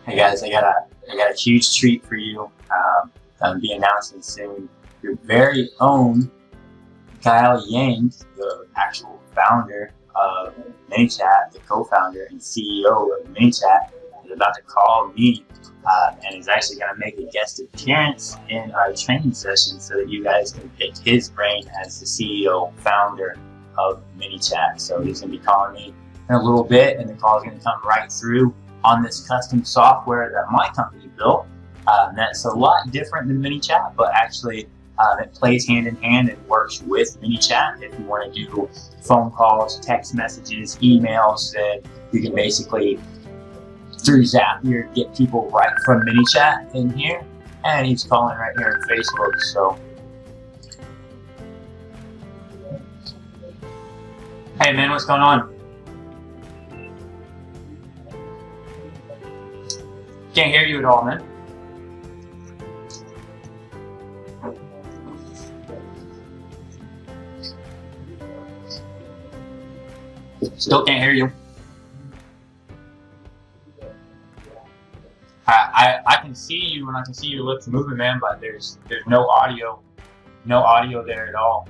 Hey guys, I got a huge treat for you. I'll be announcing soon your very own Mikael Yang, the actual founder of ManyChat, the co-founder and CEO of ManyChat, is about to call me and is actually going to make a guest appearance in our training session so that you guys can pick his brain as the CEO founder of ManyChat. So he's going to be calling me in a little bit, and the call is going to come right through on this custom software that my company built. That's a lot different than ManyChat, but actually it plays hand in hand and works with ManyChat. If you want to do phone calls, text messages, emails, then you can basically through Zapier get people right from ManyChat in here, and he's calling right here on Facebook. So hey man, what's going on? Can't hear you at all, man. Still can't hear you. I can see you, and I can see your lips moving, man, but there's no audio there at all.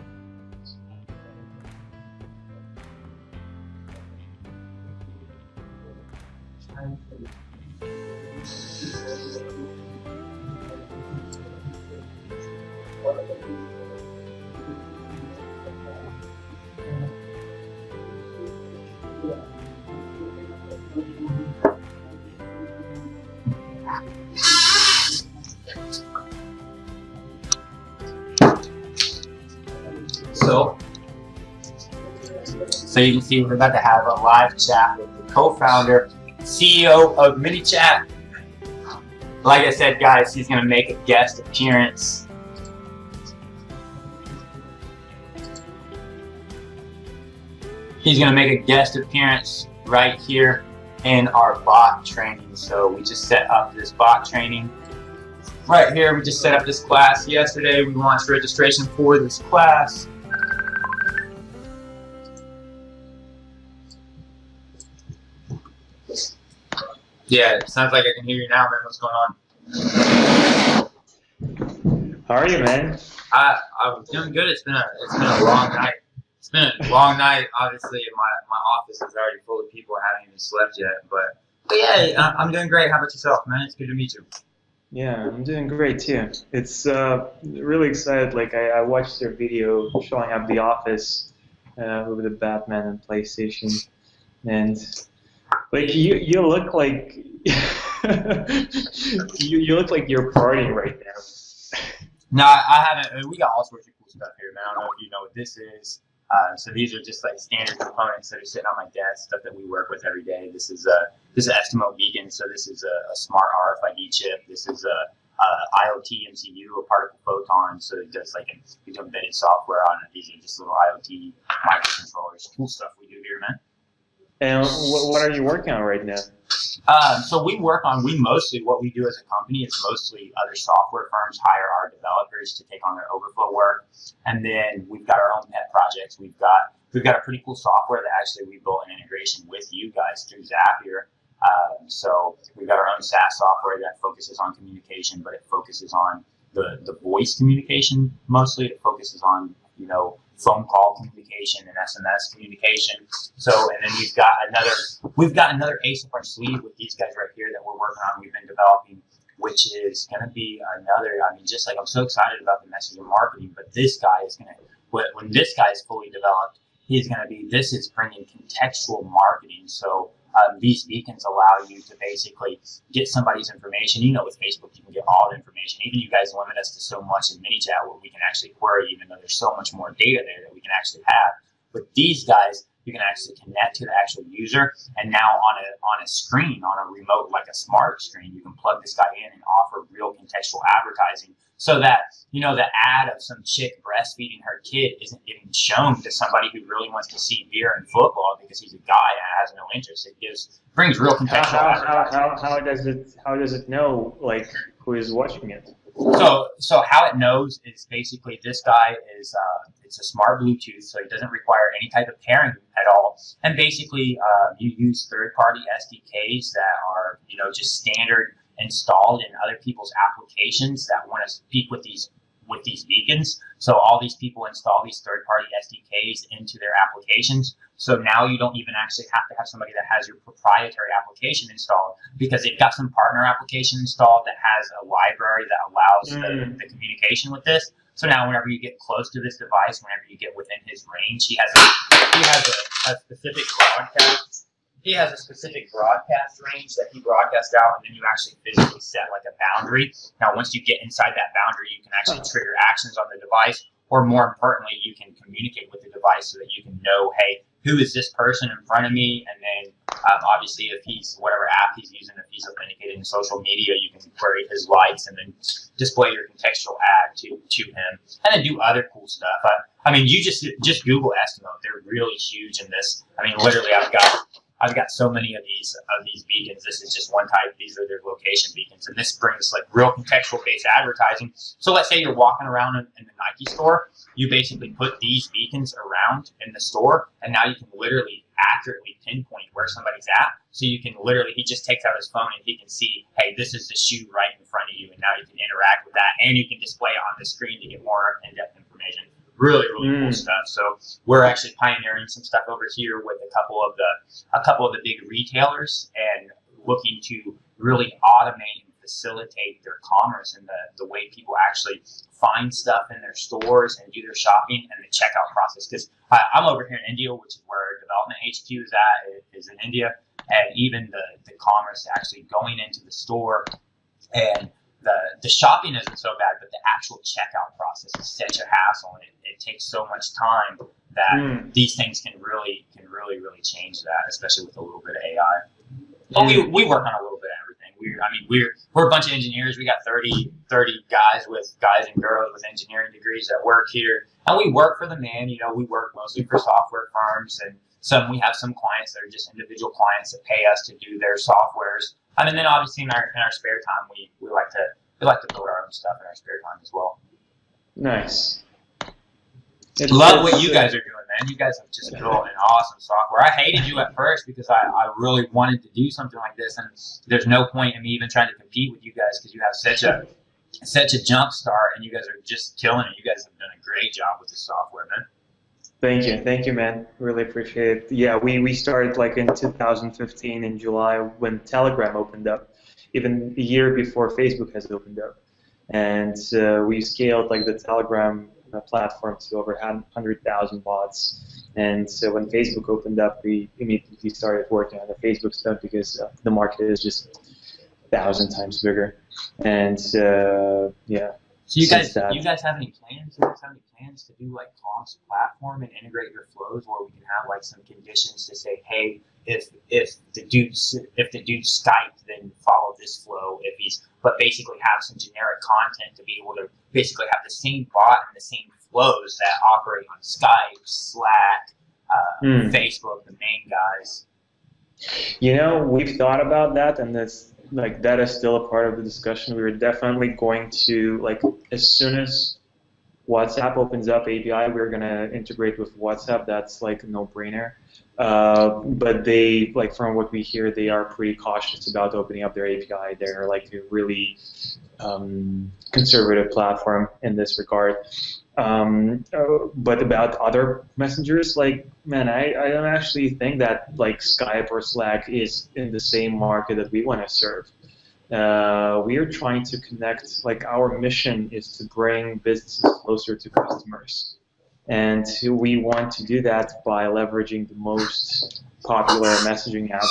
So you can see we're about to have a live chat with the co-founder, CEO of ManyChat. Like I said, guys, he's going to make a guest appearance. He's going to make a guest appearance right here in our bot training. So we just set up this bot training right here. We just set up this class yesterday. We launched registration for this class. Yeah, it sounds like I can hear you now, man. What's going on? How are you, man? I'm doing good. It's been a long night. It's been a long night. Obviously, my office is already full of people. I haven't even slept yet. But yeah, I'm doing great. How about yourself, man? It's good to meet you. Yeah, I'm doing great too. It's really excited. Like I watched your video showing up the office with the Batman and PlayStation, and like you look like you look like you're partying right now. No, I haven't. We got all sorts of cool stuff here, man. I don't know if you know what this is. So these are just like standard components that are sitting on my desk, stuff that we work with every day. This is Eskimo Beacon. So this is a smart RFID chip. This is a IoT MCU, a particle photon. So it does like we do embedded software on it. These are just little IoT microcontrollers. Cool stuff we do here, man. And what are you working on right now? So we mostly, what we do as a company is mostly other software firms hire our developers to take on their overflow work. And then we've got our own pet projects. We've got a pretty cool software that actually we built an integration with you guys through Zapier. So we've got our own SaaS software that focuses on communication, but it focuses on the voice communication mostly. It focuses on, phone call communication and SMS communication. So, and then we've got another ace up our sleeve with these guys right here that we're working on. We've been developing, which is going to be another. I mean, just like I'm so excited about the messaging marketing, but this guy is going to, when this guy is fully developed, he's going to be. This is bringing contextual marketing. So these beacons allow you to basically get somebody's information. With Facebook, you can get all the information. Even you guys limit us to so much in ManyChat where we can actually query, even though there's so much more data there that we can actually have. With these guys, you can actually connect to the actual user, and now on a screen, on a remote, like a smart screen, you can plug this guy in and offer real contextual advertising, so that the ad of some chick breastfeeding her kid isn't getting shown to somebody who really wants to see beer and football because he's a guy and has no interest. It brings real contextual advertising. How does it know like who is watching it? So how it knows is basically this guy is it's a smart Bluetooth, so it doesn't require any type of pairing at all. And basically, you use third-party SDKs that are, just standard installed in other people's applications that want to speak with these beacons. So all these people install these third-party SDKs into their applications. So now you don't even actually have to have somebody that has your proprietary application installed, because they've got some partner application installed that has a library that allows the communication with this. So now whenever you get close to this device, whenever you get within his range, he has a specific broadcast. He has a specific broadcast range that he broadcasts out, and then you actually physically set like a boundary. Now, once you get inside that boundary, you can actually trigger actions on the device, or more importantly, you can communicate with the device so that you can know, hey, who is this person in front of me? And then obviously, if he's whatever app he's using, if he's authenticated in social media, you can query his likes and then display your contextual ad to him, and then do other cool stuff. I mean, you just Google Estimate. They're really huge in this. I mean, literally, I've got so many of these beacons. This is just one type. These are their location beacons, and this brings like real contextual-based advertising. So let's say you're walking around in the Nike store. You basically put these beacons around in the store, and now you can literally accurately pinpoint where somebody's at. So you can literally, he just takes out his phone and he can see, hey, this is the shoe right in front of you, and now you can interact with that, and you can display it on the screen to get more in-depth information. Really cool stuff. So we're actually pioneering some stuff over here with a couple of the big retailers, and looking to really automate and facilitate their commerce and the way people actually find stuff in their stores and do their shopping and the checkout process. Because I'm over here in India, which is where our development HQ is at, is in India, and even the commerce actually going into the store, and the shopping isn't so bad, but the actual checkout process is such a hassle, and it takes so much time that these things can really change that, especially with a little bit of AI. But we work on a little bit of everything. We're a bunch of engineers. We got 30 guys and girls with engineering degrees that work here, and we work for the man. We work mostly for software firms, and we have some clients that are just individual clients that pay us to do their softwares. And then obviously in our spare time, we like to build our own stuff in our spare time as well. Nice. Love what you guys are doing, man. You guys have just built an awesome software. I hated you at first because I really wanted to do something like this, and there's no point in me even trying to compete with you guys because you have such a jump start, and you guys are just killing it. You guys have done a great job with this software, man. Thank you, man. Really appreciate it. Yeah, we started like in 2015 in July when Telegram opened up, even a year before Facebook has opened up, and we scaled like the Telegram platform to over 100,000 bots. And so when Facebook opened up, we immediately started working on the Facebook stuff because the market is just 1,000 times bigger. And yeah. So you guys have any plans? You guys have any plans to do like cross platform and integrate your flows, where we can have like some conditions to say, hey, if the dude Skype, then follow this flow. But basically have some generic content to be able to basically have the same bot and the same flows that operate on Skype, Slack, Facebook, the main guys. We've thought about that, and that is still a part of the discussion. We were definitely going to, like, as soon as WhatsApp opens up API, we're going to integrate with WhatsApp. That's like a no-brainer. But they, like, from what we hear, they are pretty cautious about opening up their API. They're like a really conservative platform in this regard. But about other messengers, like, man, I don't actually think that like Skype or Slack is in the same market that we want to serve. We are trying to connect, like, our mission is to bring businesses closer to customers. And we want to do that by leveraging the most popular messaging app.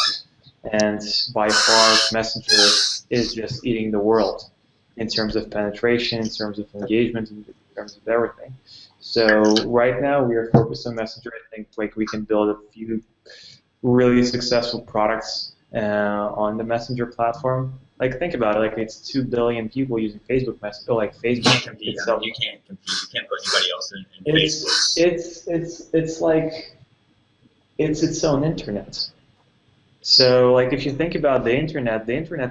And by far, Messenger is just eating the world in terms of penetration, in terms of engagement, in terms of everything. So right now we are focused on Messenger. I think like we can build a few really successful products on the Messenger platform. Like, think about it. Like, it's 2 billion people using Facebook Messenger. Like, Facebook itself. You can't compete. You can't put anybody else in Facebook. It's like it's its own internet. So like, if you think about the internet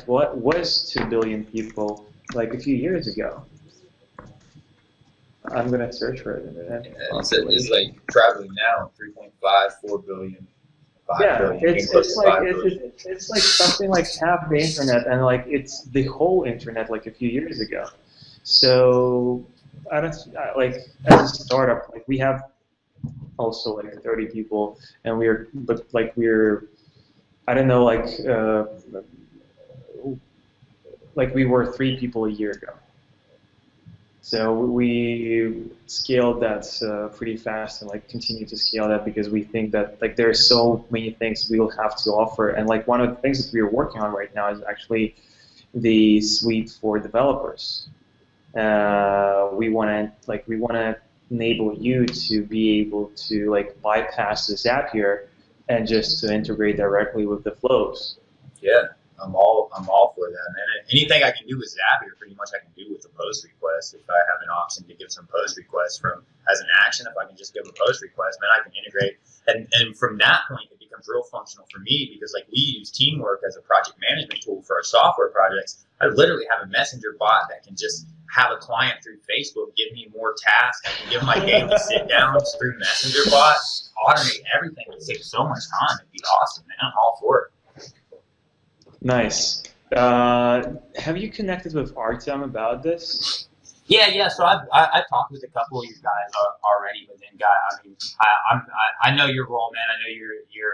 what was 2 billion people like a few years ago? I'm gonna search for it. It's like traveling now, 3.5, 4 billion, 5 Yeah, billion, getting close to 5 billion. it's like something like half the internet, and like it's the whole internet like a few years ago. So I don't like as a startup, like we have also like 30 people, and we're I don't know like we were 3 people a year ago. So we scaled that pretty fast and like continue to scale that because we think that like there are so many things we will have to offer. And like one of the things that we are working on right now is actually the suite for developers. We want to enable you to be able to like bypass this app here and just to integrate directly with the flows. Yeah, I'm all for that, man. And anything I can do with Zapier, pretty much I can do with a post request. If I have an option to give some post requests from as an action, if I can just give a post request, man, I can integrate. And from that point, it becomes real functional for me because like we use Teamwork as a project management tool for our software projects. I literally have a messenger bot that can just have a client through Facebook give me more tasks. I can give my daily sit downs through messenger bot, automate everything. It saves so much time. It'd be awesome, man. I'm all for it. Nice. Have you connected with Artem about this? Yeah. So I've talked with a couple of you guys already, but then, I mean, I know your role, man. I know you're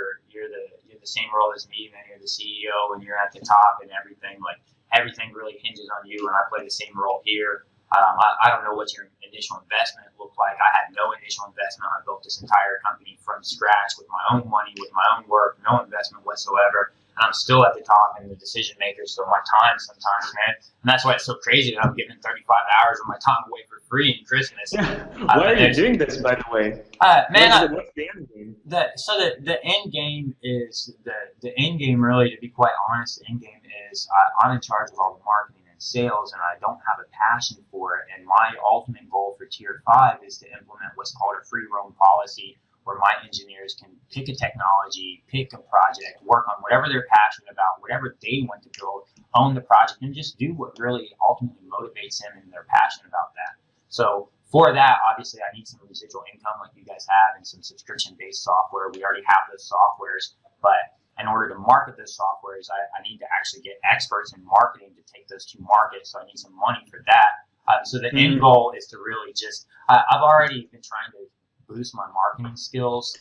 the same role as me, man. You're the CEO, and you're at the top, and everything. Like everything really hinges on you, and I play the same role here. I don't know what your initial investment looked like. I had no initial investment. I built this entire company from scratch with my own money, with my own work, no investment whatsoever. And I'm still at the top and the decision maker. So my time sometimes, man, and that's why it's so crazy that I'm giving 35 hours of my time away for free in Christmas. Yeah. Why are you doing this, by the way? Man, what's the end game? The end game is the end game. Really, to be quite honest, the end game is I'm in charge of all the marketing and sales, and I don't have a passion for it. And my ultimate goal for Tier 5 is to implement what's called a free roam policy, where my engineers can pick a technology, pick a project, work on whatever they're passionate about, whatever they want to build, own the project, and just do what really ultimately motivates them and they're passionate about that. So for that, obviously, I need some residual income like you guys have and some subscription-based software. We already have those softwares, but in order to market those softwares, I need to actually get experts in marketing to take those to market, so I need some money for that. So the end goal is to really just, I've already been trying to boost my marketing skills,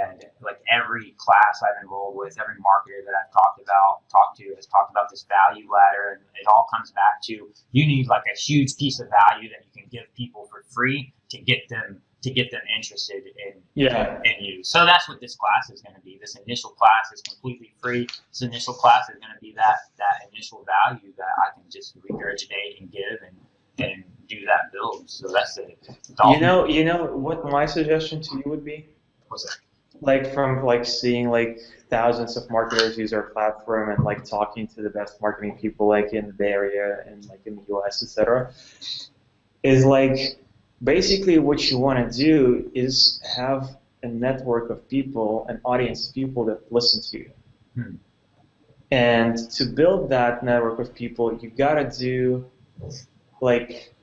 and like every class I've enrolled with, every marketer that I've talked to has talked about this value ladder, and it all comes back to you need like a huge piece of value that you can give people for free to get them interested in you. So that's what this class is going to be. This initial class is completely free. This initial class is going to be that initial value that I can just regurgitate and give and do that build. So that's it. You know what my suggestion to you would be? What's that? Like from like seeing like thousands of marketers use our platform and like talking to the best marketing people like in the Bay Area and like in the US, etc. is like basically what you want to do is have a network of people, an audience of people that listen to you. And to build that network of people, you gotta do like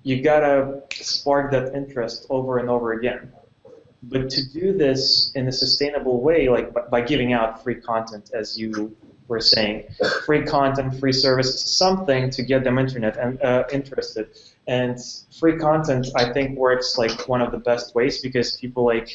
you gotta spark that interest over and over again. But to do this in a sustainable way, like by giving out free content, as you were saying, free content, free service, something to get them interested. And free content, I think, works like one of the best ways because people like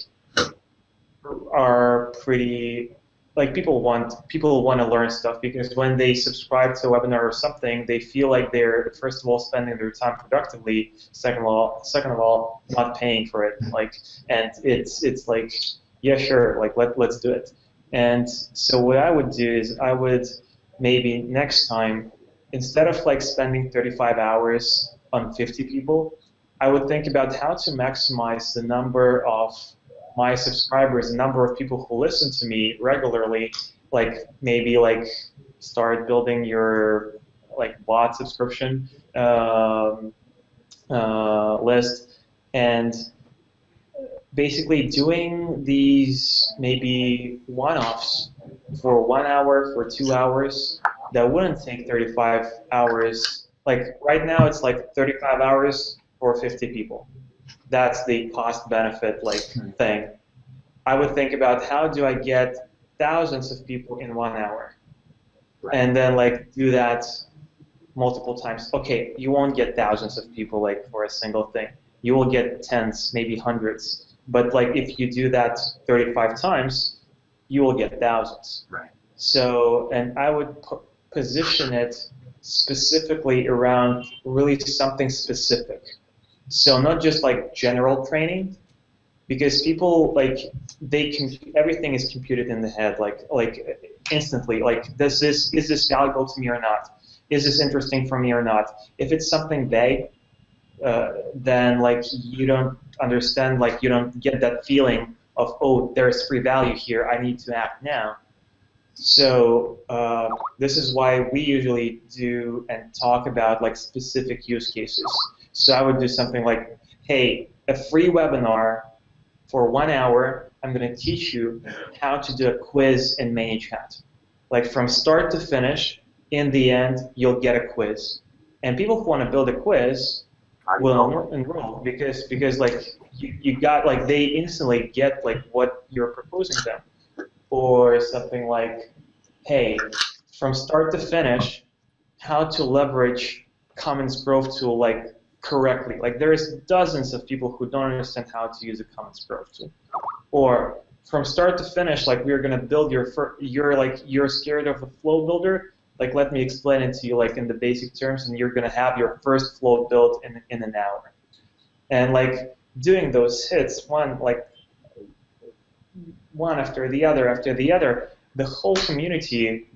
are pretty like people want to learn stuff because when they subscribe to a webinar or something, they feel like they're first of all spending their time productively, second of all not paying for it. Like, and it's like, yeah, sure, like let's do it. And so what I would do is I would maybe next time, instead of like spending 35 hours on 50 people, I would think about how to maximize the number of my subscribers, the number of people who listen to me regularly, like maybe like start building your like bot subscription list, and basically doing these maybe one-offs for 1 hour, for 2 hours, that wouldn't take 35 hours. Like right now it's like 35 hours for 50 people. That's the cost benefit like thing. I would think about how do I get thousands of people in 1 hour, and then like do that multiple times. Okay, you won't get thousands of people like for a single thing. You will get tens, maybe hundreds. But like if you do that 35 times, you will get thousands. Right. So, and I would position it specifically around really something specific. So not just like general training, because people like everything is computed in the head like instantly. Like, is this valuable to me or not? Is this interesting for me or not? If it's something vague, then like you don't understand, like you don't get that feeling of, oh, there's free value here, I need to act now. So this is why we usually do and talk about like specific use cases. So I would do something like, hey, a free webinar for 1 hour, I'm going to teach you how to do a quiz in ManyChat. Like from start to finish, in the end, you'll get a quiz. And people who want to build a quiz will enroll because like you got like they instantly get like what you're proposing them. Or something like, hey, from start to finish, how to leverage Commons Growth tool like correctly. Like there's dozens of people who don't understand how to use a Commons Growth tool. Or from start to finish, like we're gonna build you're scared of a flow builder. Like let me explain it to you like in the basic terms, and you're gonna have your first flow built in an hour. And like doing those hits one after the other, the whole community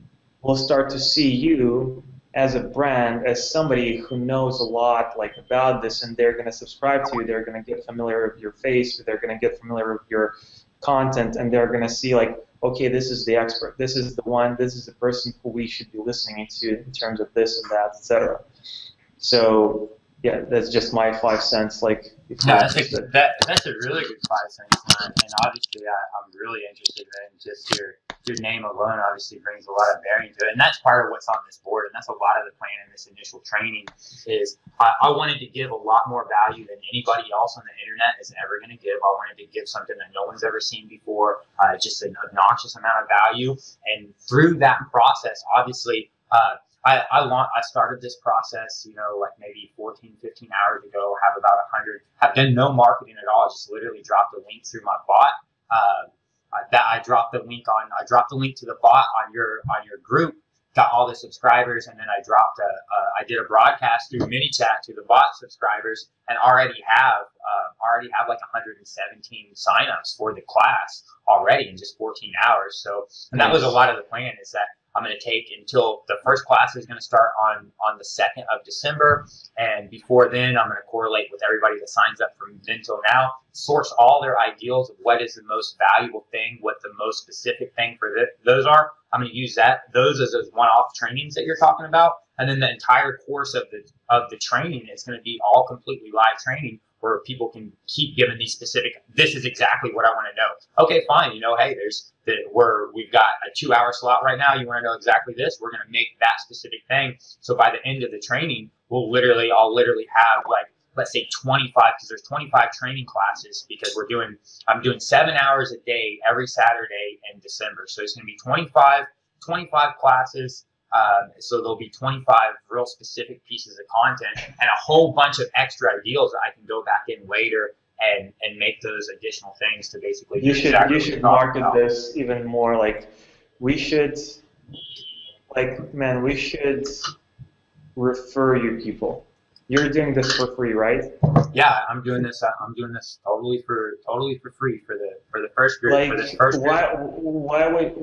will start to see you as a brand, as somebody who knows a lot like about this, and they're going to subscribe to you. They're going to get familiar with your face. They're going to get familiar with your content, and they're going to see like, okay, this is the expert. This is the one. This is the person who we should be listening to in terms of this and that, etc. So yeah, that's just my 5 cents. Like, no, that's a really good 5 cents, and obviously I'm really interested in just your name alone. Obviously brings a lot of bearing to it, and that's part of what's on this board, and that's a lot of the plan in this initial training. Is I wanted to give a lot more value than anybody else on the internet is ever going to give. I wanted to give something that no one's ever seen before, just an obnoxious amount of value, and through that process, obviously. I started this process, like maybe 14, 15 hours ago, have about 100, have done no marketing at all, just literally dropped a link through my bot. I dropped the link to the bot on your group, got all the subscribers, and then I did a broadcast through ManyChat to the bot subscribers, and already have like 117 signups for the class already in just 14 hours. So, and that was a lot of the plan, is that I'm going to take until the first class is going to start on the 2nd of December. And before then, I'm going to correlate with everybody that signs up from then till now, source all their ideals of what is the most valuable thing, what the most specific thing for those are. I'm going to use those as those one-off trainings that you're talking about. And then the entire course of the training is going to be all completely live training, where people can keep giving these specific, this is exactly what I want to know. Okay, fine. Hey, we've got a 2-hour slot right now. You want to know exactly this? We're going to make that specific thing. So by the end of the training, I'll literally have like, let's say 25, because there's 25 training classes, because I'm doing 7 hours a day every Saturday in December. So it's going to be 25 classes. So there'll be 25 real specific pieces of content and a whole bunch of extra ideals that I can go back in later and make those additional things to basically do exactly. You should market this even more. Like we should refer you people. You're doing this for free, right? Yeah, I'm doing this totally for free for the first group. Like, for this first group.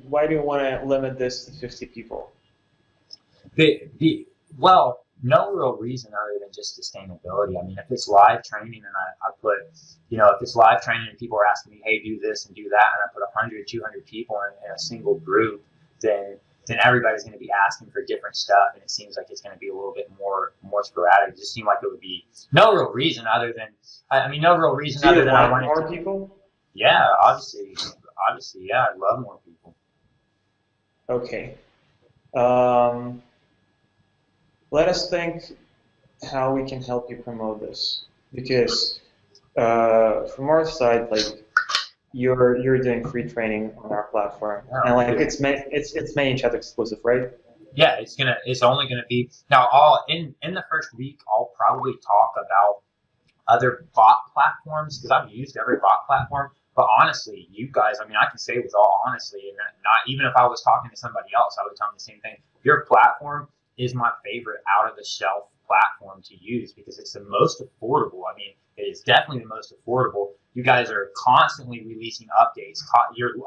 Why do you want to limit this to 50 people? Well, no real reason other than just sustainability. I mean, if it's live training and I put, if it's live training and people are asking me, hey, do this and do that, and I put 100, 200 people in a single group, then everybody's going to be asking for different stuff, and it seems like it's going to be a little bit more sporadic. It just seemed like it would be no real reason other than I wanted more people. Yeah, obviously, yeah, I'd love more people. Okay. Let us think how we can help you promote this, because from our side, like you're doing free training on our platform, and like it's ManyChat exclusive, right? Yeah, it's only gonna be now. All in the first week, I'll probably talk about other bot platforms because I've used every bot platform. But honestly, you guys, I mean, I can say with all honesty, and not even if I was talking to somebody else, I would tell them the same thing. Your platform is my favorite out of the shelf platform to use because it's the most affordable. I mean, it is definitely the most affordable. You guys are constantly releasing updates.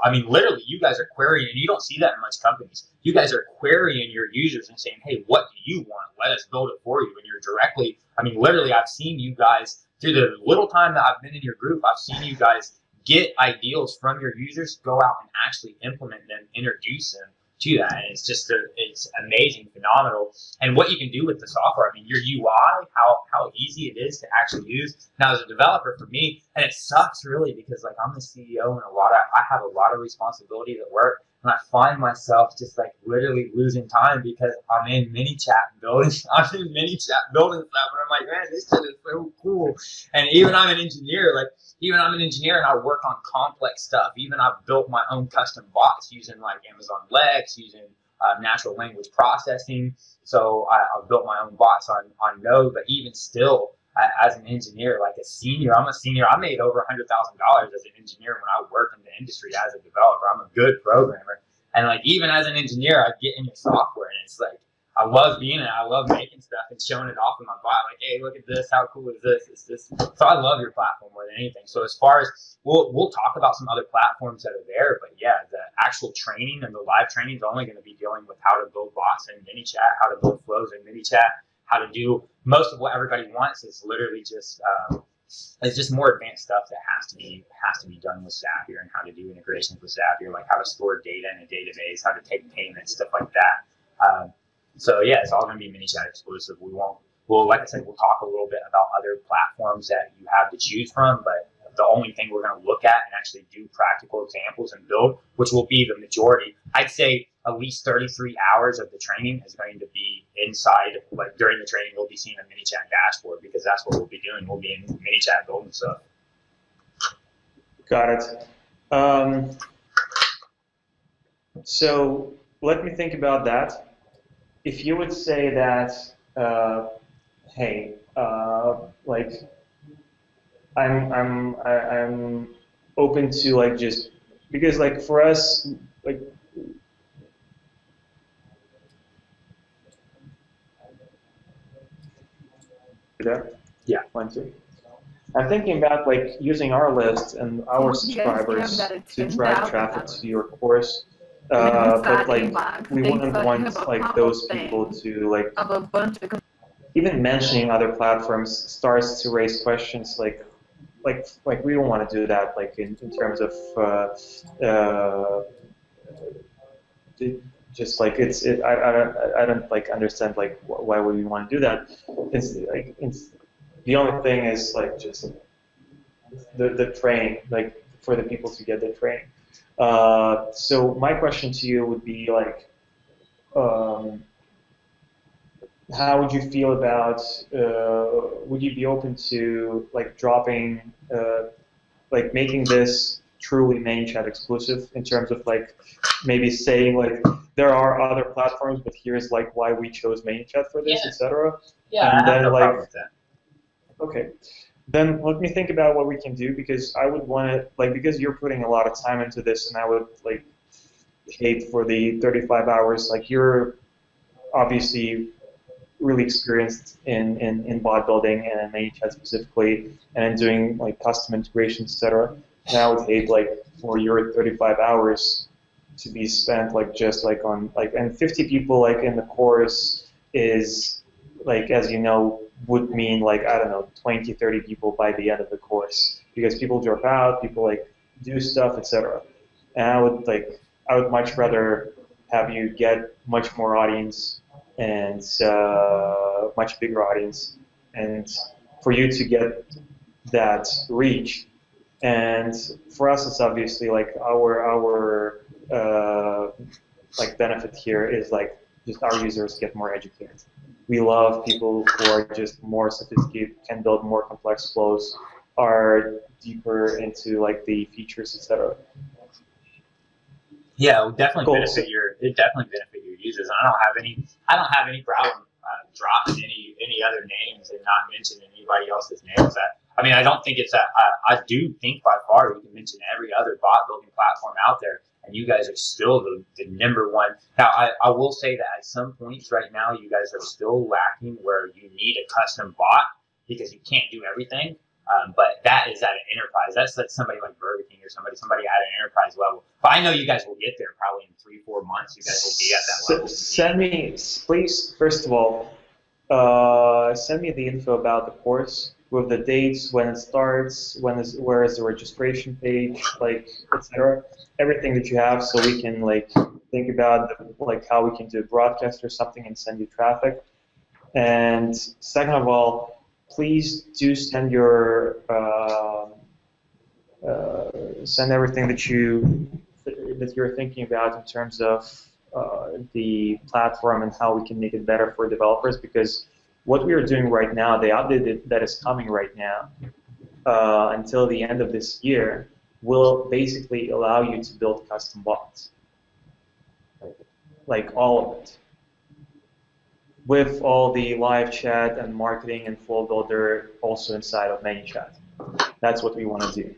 I mean, literally, you guys are querying, and you don't see that in much companies. You guys are querying your users and saying, "Hey, what do you want? Let us build it for you." And you're directly, I mean, literally, I've seen you guys through the little time that I've been in your group. I've seen you guys get ideals from your users, go out and actually implement them, introduce them to that, and it's just it's amazing, phenomenal. And what you can do with the software, I mean, your UI, how easy it is to actually use. Now, as a developer, for me, and it sucks really because like I'm the CEO and I have a lot of responsibilities at work, and I find myself just like literally losing time because I'm in ManyChat building. I'm in ManyChat building stuff, and I'm like, man, this shit is so cool. And even I'm an engineer, and I work on complex stuff. Even I've built my own custom bots using like Amazon Lex, using natural language processing. So I've built my own bots on Node. But even still, as an engineer, like a senior, I'm a senior. I made over $100,000 as an engineer when I worked in the industry as a developer. I'm a good programmer, and like even as an engineer, I get into software, and it's like I love being it. I love making stuff and showing it off in my bot. Like, hey, look at this. How cool is this? It's this. So I love your platform more than anything. So as far as we'll talk about some other platforms that are there, but yeah, the actual training and the live training is only going to be dealing with how to build bots in ManyChat, how to build flows in ManyChat, how to do most of what everybody wants is literally just it's just more advanced stuff that has to be done with Zapier and how to do integrations with Zapier, like how to store data in a database, how to take payments, stuff like that. So yeah, it's all going to be ManyChat exclusive. Well, like I said, we'll talk a little bit about other platforms that you have to choose from, but the only thing we're going to look at and actually do practical examples and build, which will be the majority. I'd say at least 33 hours of the training is going to be inside. Like during the training, we'll be seeing a ManyChat dashboard because that's what we'll be doing. We'll be in ManyChat building stuff. Got it. So let me think about that. If you would say that, hey, like I'm open to like just because like for us like yeah 1 2 I'm thinking about like using our list and our subscribers to drive traffic to your course. But like we wouldn't want like those people to like even mentioning other platforms starts to raise questions like we don't want to do that like in terms of just like I don't like understand like why would we want to do that. The only thing is like just the training, like for the people to get the training. So my question to you would be like, how would you feel about? Would you be open to like dropping, like making this truly ManyChat exclusive in terms of like maybe saying like there are other platforms, but here's like why we chose ManyChat for this, etc. Yeah, and I have no problem with that. Okay. Then let me think about what we can do because I would want to, like, because you're putting a lot of time into this and I would, like, hate for the 35 hours. Like, you're obviously really experienced in bot building and in ManyChat specifically and in doing, like, custom integrations, etc. And I would hate, like, for your 35 hours to be spent, like, just, like, on, like, and 50 people, like, in the course is, like, as you know, would mean like, I don't know, 20, 30 people by the end of the course because people drop out, people like do stuff, etc. And I would much rather have you get much more audience and much bigger audience and for you to get that reach. And for us, it's obviously like our like benefit here is like just our users get more educated. We love people who are just more sophisticated, can build more complex flows, are deeper into like the features, etc. Yeah, it would definitely Cool. benefit your users. And I don't have any problem dropping any other names and not mentioning anybody else's names. I mean, I don't think it's I do think by far we can mention every other bot building platform out there, and you guys are still the number one. Now, I will say that at some points right now, you guys are still lacking where you need a custom bot because you can't do everything. But that is at an enterprise. That's like somebody like Burger King or somebody at an enterprise level. But I know you guys will get there probably in 3-4 months. You guys will be at that level. Send me, please, first of all, send me the info about the course with the dates, when it starts, where is the registration page, like, etc. Everything that you have, so we can like think about like how we can do a broadcast or something and send you traffic. And second of all, please do send your send everything that you're thinking about in terms of the platform and how we can make it better for developers, because what we are doing right now, the update that is coming right now until the end of this year, will basically allow you to build custom bots, like all of it, with all the live chat and marketing and flow builder also inside of ManyChat. That's what we want to do.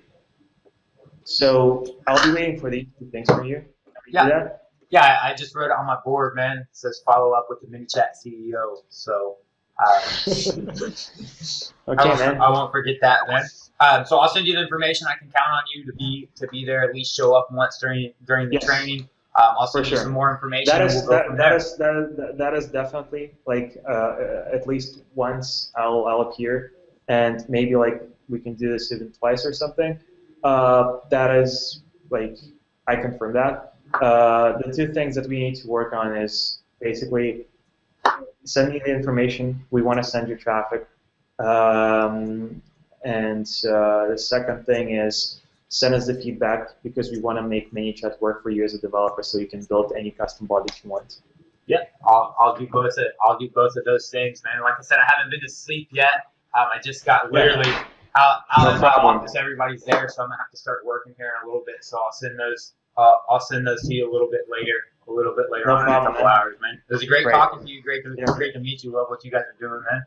So I'll be waiting for these two things from you. Yeah. Yeah, I just wrote it on my board, man. It says follow up with the ManyChat CEO. So okay, man. I won't forget that, man. So I'll send you the information. I can count on you to be there, at least show up once during the training. I'll send you some more information. That is definitely like at least once I'll appear, and maybe like we can do this even twice or something. That is like I confirm that. The two things that we need to work on is basically send me the information. We want to send you traffic. And the second thing is send us the feedback, because we want to make ManyChat work for you as a developer, so you can build any custom bot that you want. Yeah, I'll do both of those things, man. Like I said, I haven't been to sleep yet. I just got literally out of my office. Everybody's there, so I'm gonna have to start working here in a little bit. So I'll send those to you a little bit later on in a couple hours, man. It was great talking to you. Great to meet you. Love what you guys are doing, man.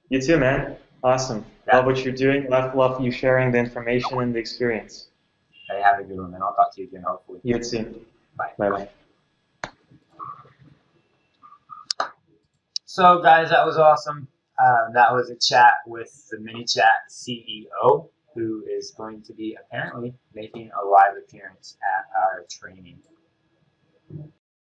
You too, man. Awesome. Yeah. Love what you're doing. Love you sharing the information and the experience. Hey, have a good one, man. I'll talk to you again, hopefully. You too. Bye. Bye-bye. So, guys, that was awesome. That was a chat with the ManyChat CEO, who is going to be apparently making a live appearance at our training.